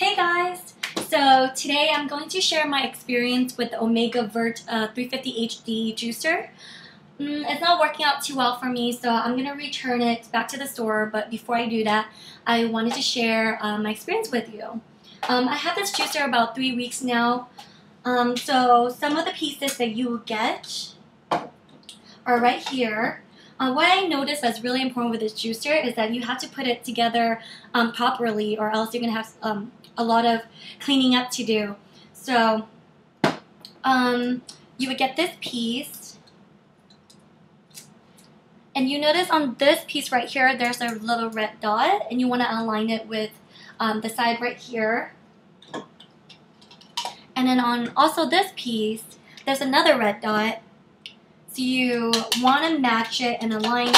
Hey guys! So today I'm going to share my experience with the Omega VRT 350 HD juicer. It's not working out too well for me, so I'm going to return it back to the store, but before I do that, I wanted to share my experience with you. I have this juicer about 3 weeks now, so some of the pieces that you will get are right here. What I noticed that's really important with this juicer is that you have to put it together properly, or else you're going to have a lot of cleaning up to do. So you would get this piece, and you notice on this piece right here there's a little red dot, and you want to align it with the side right here. And then on also this piece there's another red dot, so you want to match it and align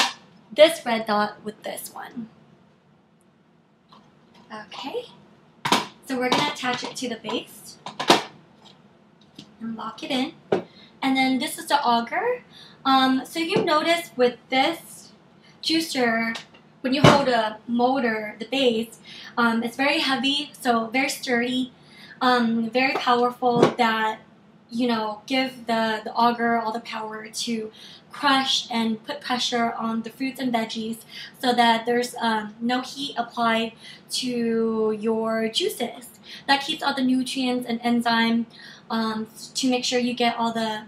this red dot with this one. Okay. So we're going to attach it to the base and lock it in. And then this is the auger. So you notice with this juicer, when you hold a motor, the base, it's very heavy, so very sturdy, very powerful, that, you know, give the auger all the power to crush and put pressure on the fruits and veggies so that there's no heat applied to your juices. That keeps all the nutrients and enzyme to make sure you get all the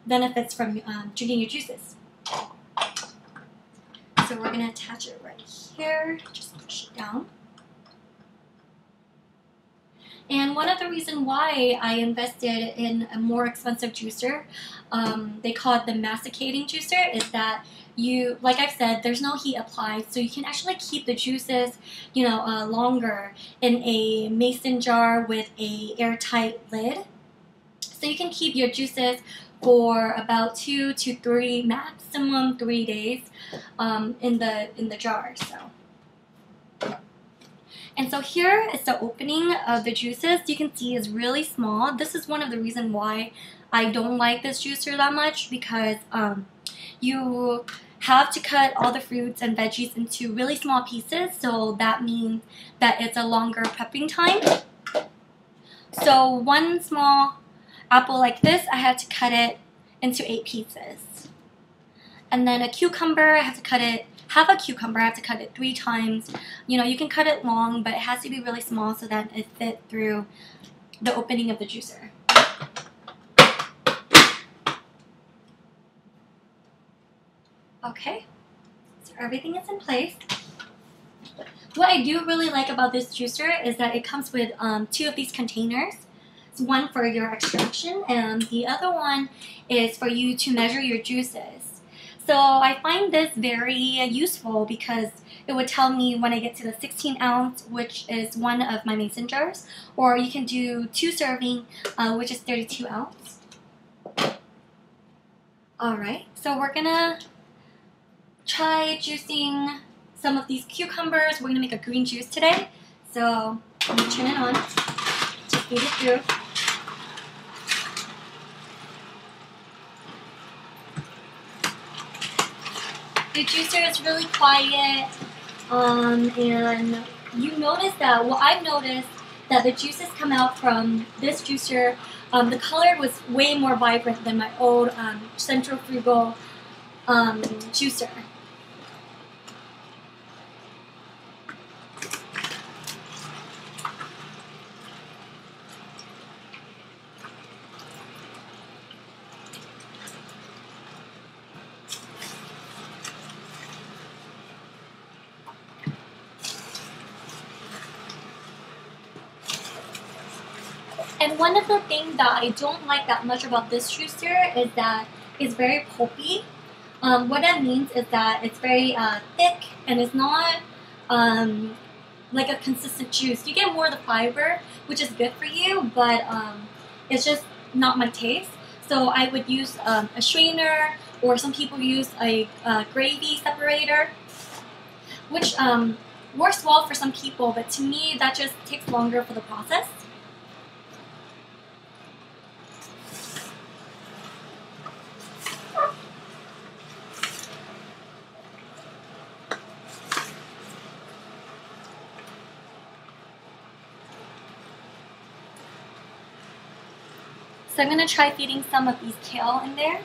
benefits from drinking your juices. So we're going to attach it right here, just push it down. And one of the reasons why I invested in a more expensive juicer, they call it the masticating juicer, is that you, like I've said, there's no heat applied, so you can actually keep the juices, you know, longer in a mason jar with a airtight lid. So you can keep your juices for about 2 to 3, maximum 3 days in the jar. And so here is the opening of the juices. You can see is really small. This is one of the reasons why I don't like this juicer that much, because you have to cut all the fruits and veggies into really small pieces, so that means that it's a longer prepping time. So one small apple like this, I had to cut it into 8 pieces. And then a cucumber, I have to cut it, half a cucumber, I have to cut it 3 times. You know, you can cut it long, but it has to be really small so that it fit through the opening of the juicer. Okay, so everything is in place. What I do really like about this juicer is that it comes with 2 of these containers. It's one for your extraction, and the other one is for you to measure your juices. So I find this very useful because it would tell me when I get to the 16 ounce, which is one of my mason jars, or you can do 2 serving, which is 32 ounce. Alright, so we're gonna try juicing some of these cucumbers. We're gonna make a green juice today. So I'm gonna turn it on, just feed it through. The juicer is really quiet, and you notice that, well, I've noticed that the juices come out from this juicer, the color was way more vibrant than my old centrifugal juicer. And one of the things that I don't like that much about this juicer is that it's very pulpy. What that means is that it's very thick, and it's not like a consistent juice. You get more of the fiber, which is good for you, but it's just not my taste. So I would use a strainer, or some people use a gravy separator, which works well for some people, but to me that just takes longer for the process. So I'm going to try feeding some of these kale in there.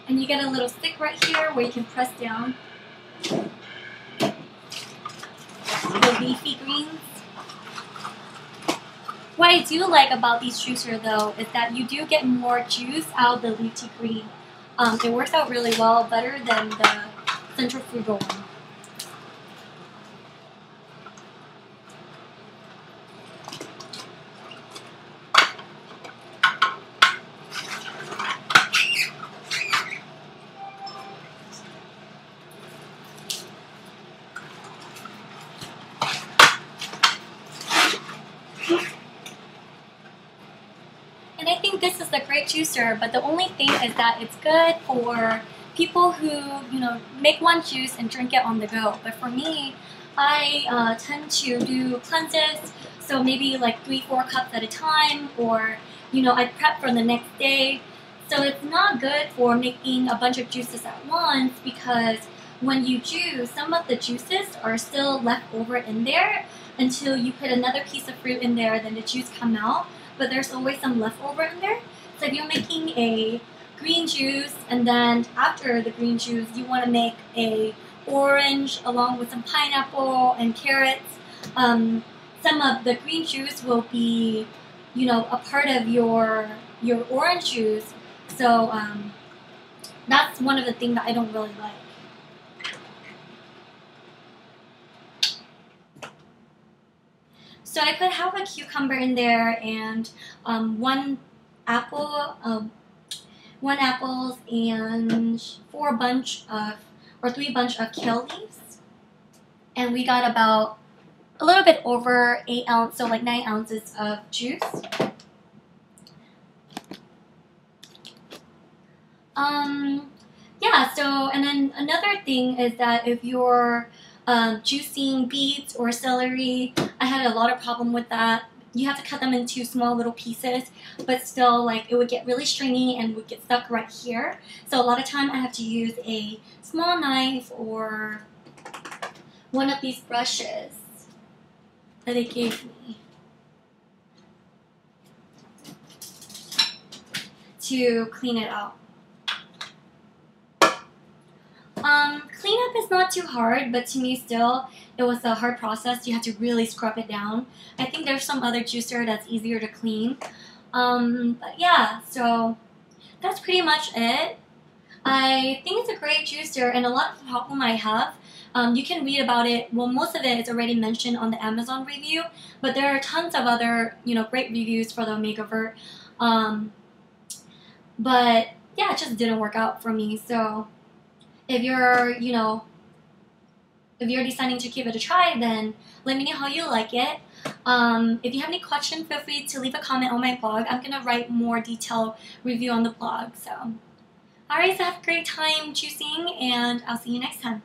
And you get a little stick right here where you can press down the leafy greens. What I do like about these juicer though is that you do get more juice out of the leafy green. It works out really well, better than the centrifugal one. And I think this is a great juicer, but the only thing is that it's good for people who, make one juice and drink it on the go. But for me, I tend to do cleanses, so maybe like 3-4 cups at a time, or, I prep for the next day. So it's not good for making a bunch of juices at once, because when you juice, some of the juices are still left over in there until you put another piece of fruit in there, then the juice come out. But there's always some leftover in there. So if you're making a green juice, and then after the green juice you want to make a orange along with some pineapple and carrots, some of the green juice will be, a part of your orange juice. So that's one of the things that I don't really like. So I put half a cucumber in there and one apple, 1 apples and 3 bunch of kale leaves. And we got about a little bit over 8 ounces, so like 9 ounces of juice. Yeah, so, and then another thing is that if you're juicing beets or celery, I had a lot of problem with that. You have to cut them into small little pieces, but still, like, it would get really stringy and would get stuck right here. So a lot of time I have to use a small knife or one of these brushes that they gave me to clean it out. Cleanup is not too hard, but to me still, it was a hard process. You have to really scrub it down. I think there's some other juicer that's easier to clean. But yeah, so that's pretty much it. I think it's a great juicer, and a lot of the problem I have, you can read about it. Well, most of it is already mentioned on the Amazon review, but there are tons of other, great reviews for the Omega VRT. But yeah, it just didn't work out for me. So if you're, if you're deciding to give it a try, then let me know how you like it. If you have any questions, feel free to leave a comment on my blog. I'm going to write more detailed review on the blog. So, alright, so have a great time juicing, and I'll see you next time.